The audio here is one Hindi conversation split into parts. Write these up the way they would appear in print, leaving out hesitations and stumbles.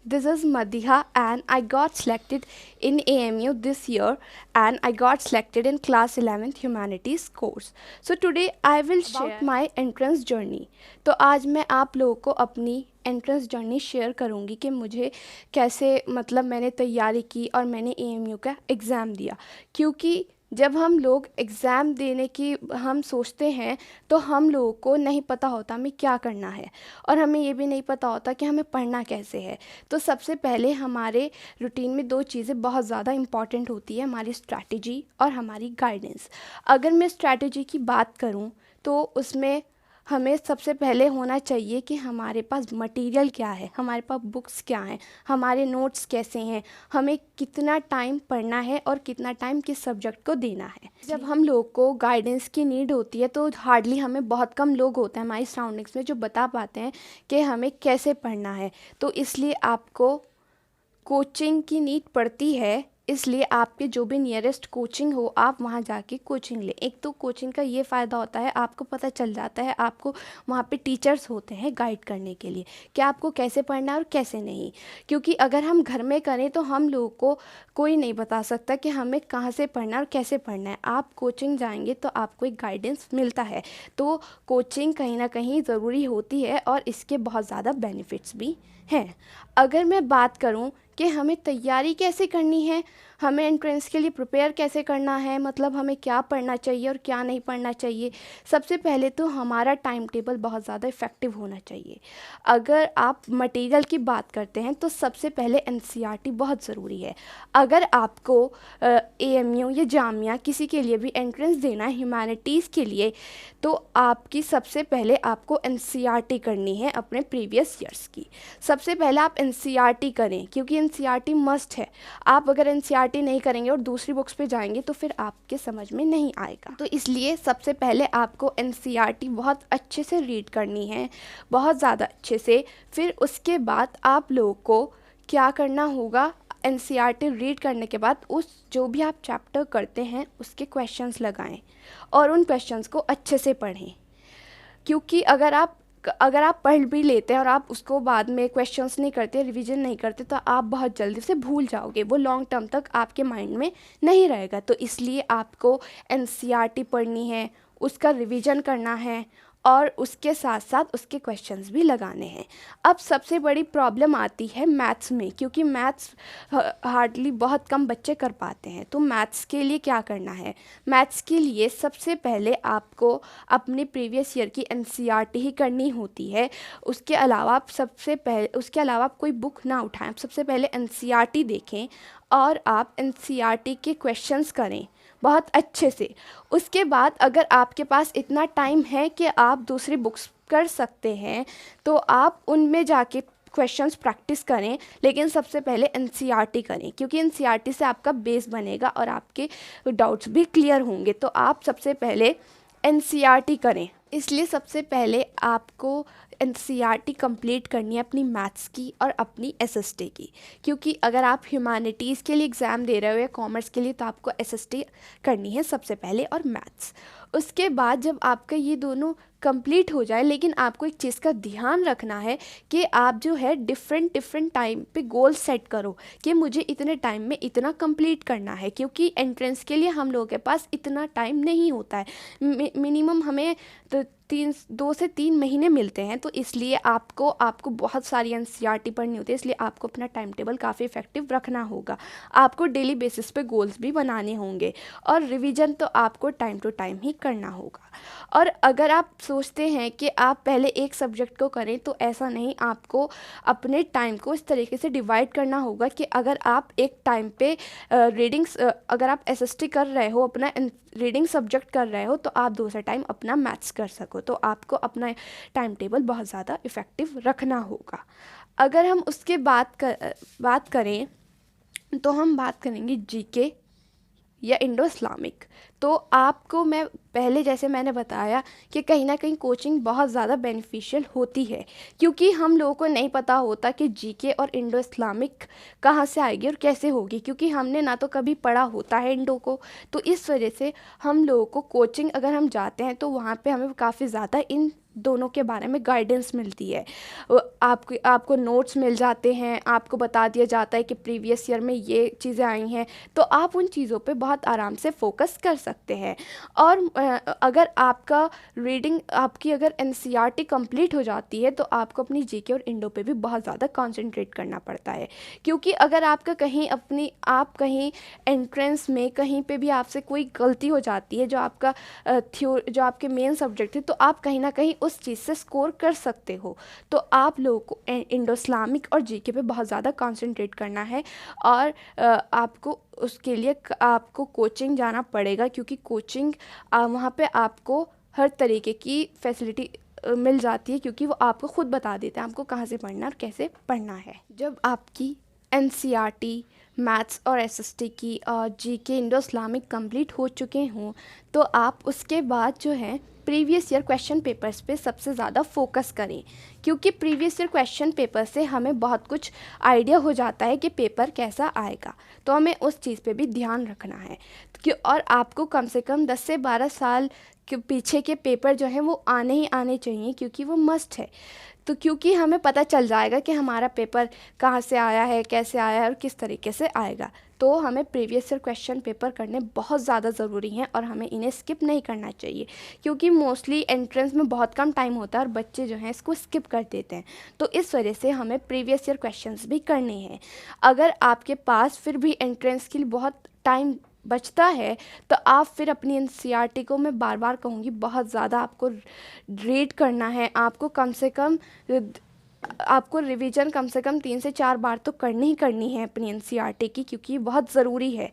This is Madhiha and I got selected in AMU this year and I got selected in class 11th humanities course. So today I will share about my entrance journey. तो आज मैं आप लोगों को अपनी एंट्रेंस जर्नी शेयर करूंगी कि मुझे कैसे मतलब मैंने तैयारी की और मैंने AMU का एग्ज़ाम दिया। क्योंकि जब हम लोग एग्ज़ाम देने की हम सोचते हैं तो हम लोगों को नहीं पता होता हमें क्या करना है और हमें ये भी नहीं पता होता कि हमें पढ़ना कैसे है। तो सबसे पहले हमारे रूटीन में दो चीज़ें बहुत ज़्यादा इम्पॉर्टेंट होती है, हमारी स्ट्रैटेजी और हमारी गाइडेंस। अगर मैं स्ट्रैटेजी की बात करूँ तो उसमें हमें सबसे पहले होना चाहिए कि हमारे पास मटेरियल क्या है, हमारे पास बुक्स क्या हैं, हमारे नोट्स कैसे हैं, हमें कितना टाइम पढ़ना है और कितना टाइम किस सब्जेक्ट को देना है। जब हम लोग को गाइडेंस की नीड होती है तो हार्डली हमें बहुत कम लोग होते हैं हमारी सराउंडिंग्स में जो बता पाते हैं कि हमें कैसे पढ़ना है। तो इसलिए आपको कोचिंग की नीड पड़ती है, इसलिए आपके जो भी नियरेस्ट कोचिंग हो आप वहाँ जाके कोचिंग लें। एक तो कोचिंग का ये फ़ायदा होता है आपको पता चल जाता है, आपको वहाँ पे टीचर्स होते हैं गाइड करने के लिए कि आपको कैसे पढ़ना है और कैसे नहीं। क्योंकि अगर हम घर में करें तो हम लोगों को कोई नहीं बता सकता कि हमें कहाँ से पढ़ना है और कैसे पढ़ना है। आप कोचिंग जाएंगे तो आपको एक गाइडेंस मिलता है। तो कोचिंग कहीं ना कहीं ज़रूरी होती है और इसके बहुत ज़्यादा बेनिफिट्स भी हैं। अगर मैं बात करूं कि हमें तैयारी कैसे करनी है, हमें एंट्रेंस के लिए प्रिपेयर कैसे करना है, मतलब हमें क्या पढ़ना चाहिए और क्या नहीं पढ़ना चाहिए। सबसे पहले तो हमारा टाइम टेबल बहुत ज़्यादा इफ़ेक्टिव होना चाहिए। अगर आप मटेरियल की बात करते हैं तो सबसे पहले एनसीईआरटी बहुत ज़रूरी है। अगर आपको एएमयू या जामिया किसी के लिए भी एंट्रेंस देना है ह्यूमैनिटीज़ के लिए, तो आपकी सबसे पहले आपको एनसीईआरटी करनी है अपने प्रीवियस ईयर्स की। सबसे पहले आप एनसीईआरटी करें क्योंकि एनसीईआरटी मस्ट है। आप अगर एनसीईआरटी नहीं करेंगे और दूसरी बुक्स पे जाएंगे तो फिर आपके समझ में नहीं आएगा। तो इसलिए सबसे पहले आपको एनसीईआरटी बहुत अच्छे से रीड करनी है, बहुत ज़्यादा अच्छे से। फिर उसके बाद आप लोगों को क्या करना होगा, एनसीईआरटी रीड करने के बाद उस जो भी आप चैप्टर करते हैं उसके क्वेश्चंस लगाएं और उन क्वेश्चंस को अच्छे से पढ़ें। क्योंकि अगर आप पढ़ भी लेते हैं और आप उसको बाद में क्वेश्चंस नहीं करते, रिवीजन नहीं करते, तो आप बहुत जल्दी से भूल जाओगे, वो लॉन्ग टर्म तक आपके माइंड में नहीं रहेगा। तो इसलिए आपको एनसीईआरटी पढ़नी है, उसका रिवीजन करना है और उसके साथ साथ उसके क्वेश्चंस भी लगाने हैं। अब सबसे बड़ी प्रॉब्लम आती है मैथ्स में, क्योंकि मैथ्स हार्डली बहुत कम बच्चे कर पाते हैं। तो मैथ्स के लिए क्या करना है, मैथ्स के लिए सबसे पहले आपको अपनी प्रीवियस ईयर की एनसीईआरटी ही करनी होती है। उसके अलावा आप कोई बुक ना उठाएं, आप सबसे पहले एनसीईआरटी देखें और आप एनसीईआरटी के क्वेश्चंस करें बहुत अच्छे से। उसके बाद अगर आपके पास इतना टाइम है कि आप दूसरी बुक्स कर सकते हैं तो आप उनमें जाके क्वेश्चंस प्रैक्टिस करें, लेकिन सबसे पहले एनसीईआरटी करें क्योंकि एनसीईआरटी से आपका बेस बनेगा और आपके डाउट्स भी क्लियर होंगे। तो आप सबसे पहले एनसीईआरटी करें। इसलिए सबसे पहले आपको एनसीईआरटी कंप्लीट करनी है अपनी मैथ्स की और अपनी एसएसटी की, क्योंकि अगर आप ह्यूमैनिटीज़ के लिए एग्ज़ाम दे रहे हो या कॉमर्स के लिए तो आपको एसएसटी करनी है सबसे पहले और मैथ्स। उसके बाद जब आपका ये दोनों कंप्लीट हो जाए, लेकिन आपको एक चीज़ का ध्यान रखना है कि आप जो है डिफरेंट टाइम पे गोल सेट करो कि मुझे इतने टाइम में इतना कंप्लीट करना है, क्योंकि एंट्रेंस के लिए हम लोगों के पास इतना टाइम नहीं होता है। मिनिमम हमें तो 2 से 3 महीने मिलते हैं। तो इसलिए आपको बहुत सारी एनसीईआरटी पढ़नी होती है, इसलिए आपको अपना टाइम टेबल काफ़ी इफेक्टिव रखना होगा। आपको डेली बेसिस पे गोल्स भी बनाने होंगे और रिवीजन तो आपको टाइम टू टाइम ही करना होगा। और अगर आप सोचते हैं कि आप पहले एक सब्जेक्ट को करें तो ऐसा नहीं, आपको अपने टाइम को इस तरीके से डिवाइड करना होगा कि अगर आप एक टाइम पे अगर आप एसएसटी कर रहे हो, अपना रीडिंग सब्जेक्ट कर रहे हो, तो आप दूसरा टाइम अपना मैथ्स कर सको। तो आपको अपना टाइम टेबल बहुत ज़्यादा इफ़ेक्टिव रखना होगा। अगर हम उसके बात करें तो हम बात करेंगे जीके या इंडो इस्लामिक। तो आपको मैं पहले जैसे मैंने बताया कि कहीं ना कहीं कोचिंग बहुत ज़्यादा बेनिफिशियल होती है, क्योंकि हम लोगों को नहीं पता होता कि जीके और इंडो इस्लामिक कहाँ से आएगी और कैसे होगी, क्योंकि हमने ना तो कभी पढ़ा होता है इंडो को। तो इस वजह से हम लोगों को कोचिंग अगर हम जाते हैं तो वहाँ पे हमें काफ़ी ज़्यादा इन दोनों के बारे में गाइडेंस मिलती है। आपको नोट्स मिल जाते हैं, आपको बता दिया जाता है कि प्रीवियस ईयर में ये चीज़ें आई हैं, तो आप उन चीज़ों पे बहुत आराम से फोकस कर सकते हैं। और अगर आपका रीडिंग आपकी अगर एनसीईआरटी कंप्लीट हो जाती है तो आपको अपनी जीके और इंडो पे भी बहुत ज़्यादा कंसंट्रेट करना पड़ता है, क्योंकि अगर आपका कहीं आप कहीं एंट्रेंस में कहीं पे भी आपसे कोई गलती हो जाती है जो आपका जो आपके मेन सब्जेक्ट है, तो आप कहीं ना कहीं उस चीज़ से स्कोर कर सकते हो। तो आप लोगों को इंडो इस्लामिक और जीके पे बहुत ज़्यादा कंसंट्रेट करना है, और आपको उसके लिए आपको कोचिंग जाना पड़ेगा, क्योंकि कोचिंग वहाँ पे आपको हर तरीके की फैसिलिटी मिल जाती है, क्योंकि वो आपको खुद बता देते हैं आपको कहाँ से पढ़ना और कैसे पढ़ना है। जब आपकी एनसीईआरटी, मैथ्स और एसएसटी की और जीके इंडो इस्लामिक कंप्लीट हो चुके हों, तो आप उसके बाद जो है प्रीवियस ईयर क्वेश्चन पेपर्स पे सबसे ज़्यादा फोकस करें, क्योंकि प्रीवियस ईयर क्वेश्चन पेपर से हमें बहुत कुछ आइडिया हो जाता है कि पेपर कैसा आएगा, तो हमें उस चीज़ पे भी ध्यान रखना है। और आपको कम से कम 10 से 12 साल के पीछे के पेपर जो हैं वो आने ही आने चाहिए, क्योंकि वो मस्ट है। तो क्योंकि हमें पता चल जाएगा कि हमारा पेपर कहाँ से आया है, कैसे आया है और किस तरीके से आएगा। तो हमें प्रीवियस ईयर क्वेश्चन पेपर करने बहुत ज़्यादा ज़रूरी हैं और हमें इन्हें स्किप नहीं करना चाहिए, क्योंकि मोस्टली एंट्रेंस में बहुत कम टाइम होता है और बच्चे जो हैं इसको स्किप कर देते हैं। तो इस वजह से हमें प्रीवियस ईयर क्वेश्चंस भी करने हैं। अगर आपके पास फिर भी एंट्रेंस के लिए बहुत टाइम बचता है, तो आप फिर अपनी एनसीईआरटी को मैं बार बार कहूँगी बहुत ज़्यादा आपको रीड करना है। आपको कम से कम आपको रिवीजन कम से कम 3 से 4 बार तो करनी ही करनी है अपनी एनसीईआरटी की, क्योंकि ये बहुत ज़रूरी है,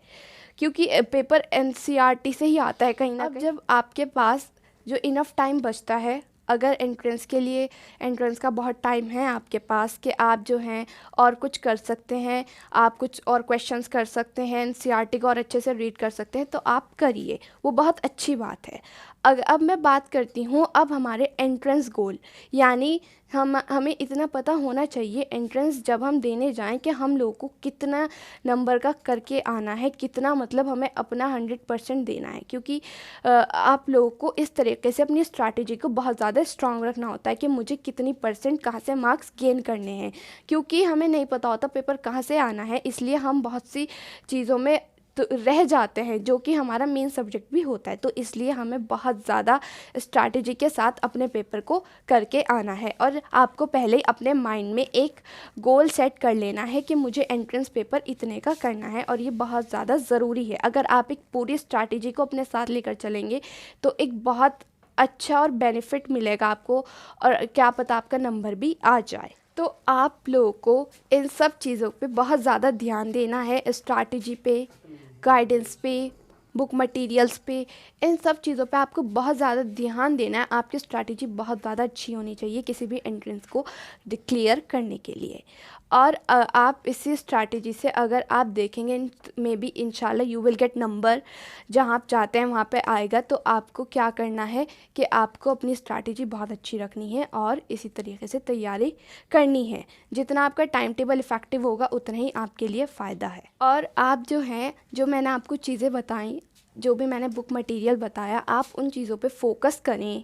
क्योंकि पेपर एनसीईआरटी से ही आता है कहीं ना कहीं। अब जब आपके पास जो इनफ टाइम बचता है, अगर एंट्रेंस के लिए एंट्रेंस का बहुत टाइम है आपके पास कि आप जो हैं और कुछ कर सकते हैं, आप कुछ और क्वेश्चंस कर सकते हैं, एनसीईआरटी को और अच्छे से रीड कर सकते हैं, तो आप करिए, वो बहुत अच्छी बात है। अब मैं बात करती हूँ अब हमारे एंट्रेंस गोल, यानी हमें इतना पता होना चाहिए एंट्रेंस जब हम देने जाएं कि हम लोगों को कितना नंबर का करके आना है, कितना मतलब हमें अपना 100% देना है, क्योंकि आप लोगों को इस तरीके से अपनी स्ट्रैटेजी को बहुत ज़्यादा स्ट्रांग रखना होता है कि मुझे कितनी % कहाँ से मार्क्स गेन करने हैं, क्योंकि हमें नहीं पता होता पेपर कहाँ से आना है, इसलिए हम बहुत सी चीज़ों में तो रह जाते हैं जो कि हमारा मेन सब्जेक्ट भी होता है। तो इसलिए हमें बहुत ज़्यादा स्ट्रैटेजी के साथ अपने पेपर को करके आना है, और आपको पहले ही अपने माइंड में एक गोल सेट कर लेना है कि मुझे एंट्रेंस पेपर इतने का करना है, और ये बहुत ज़्यादा ज़रूरी है। अगर आप एक पूरी स्ट्रैटेजी को अपने साथ लेकर चलेंगे तो एक बहुत अच्छा और बेनिफिट मिलेगा आपको, और क्या पता आपका नंबर भी आ जाए। तो आप लोगों को इन सब चीज़ों पे बहुत ज़्यादा ध्यान देना है, स्ट्रैटेजी पे, गाइडेंस पे, बुक मटेरियल्स पे, इन सब चीज़ों पे आपको बहुत ज़्यादा ध्यान देना है। आपकी स्ट्रैटेजी बहुत ज़्यादा अच्छी होनी चाहिए किसी भी एंट्रेंस को क्लियर करने के लिए। और आप इसी स्ट्रैटेजी से अगर आप देखेंगे मे बी इंशाल्लाह यू विल गेट नंबर, जहाँ आप चाहते हैं वहाँ पे आएगा। तो आपको क्या करना है कि आपको अपनी स्ट्रैटेजी बहुत अच्छी रखनी है और इसी तरीके से तैयारी करनी है। जितना आपका टाइम टेबल इफ़ेक्टिव होगा उतना ही आपके लिए फ़ायदा है। और आप जो हैं, जो मैंने आपको चीज़ें बताई, जो भी मैंने बुक मटेरियल बताया, आप उन चीज़ों पे फोकस करें।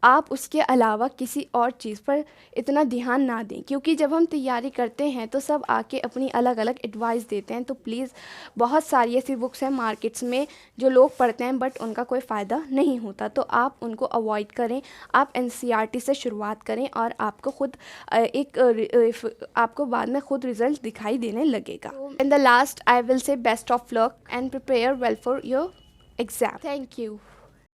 आप उसके अलावा किसी और चीज़ पर इतना ध्यान ना दें, क्योंकि जब हम तैयारी करते हैं तो सब आके अपनी अलग अलग एडवाइस देते हैं। तो प्लीज़, बहुत सारी ऐसी बुक्स हैं मार्केट्स में जो लोग पढ़ते हैं बट उनका कोई फ़ायदा नहीं होता, तो आप उनको अवॉइड करें। आप एनसीईआरटी से शुरुआत करें और आपको खुद आपको बाद में खुद रिज़ल्ट दिखाई देने लगेगा। In the last I will say best of luck and prepare well for your exam. Thank you.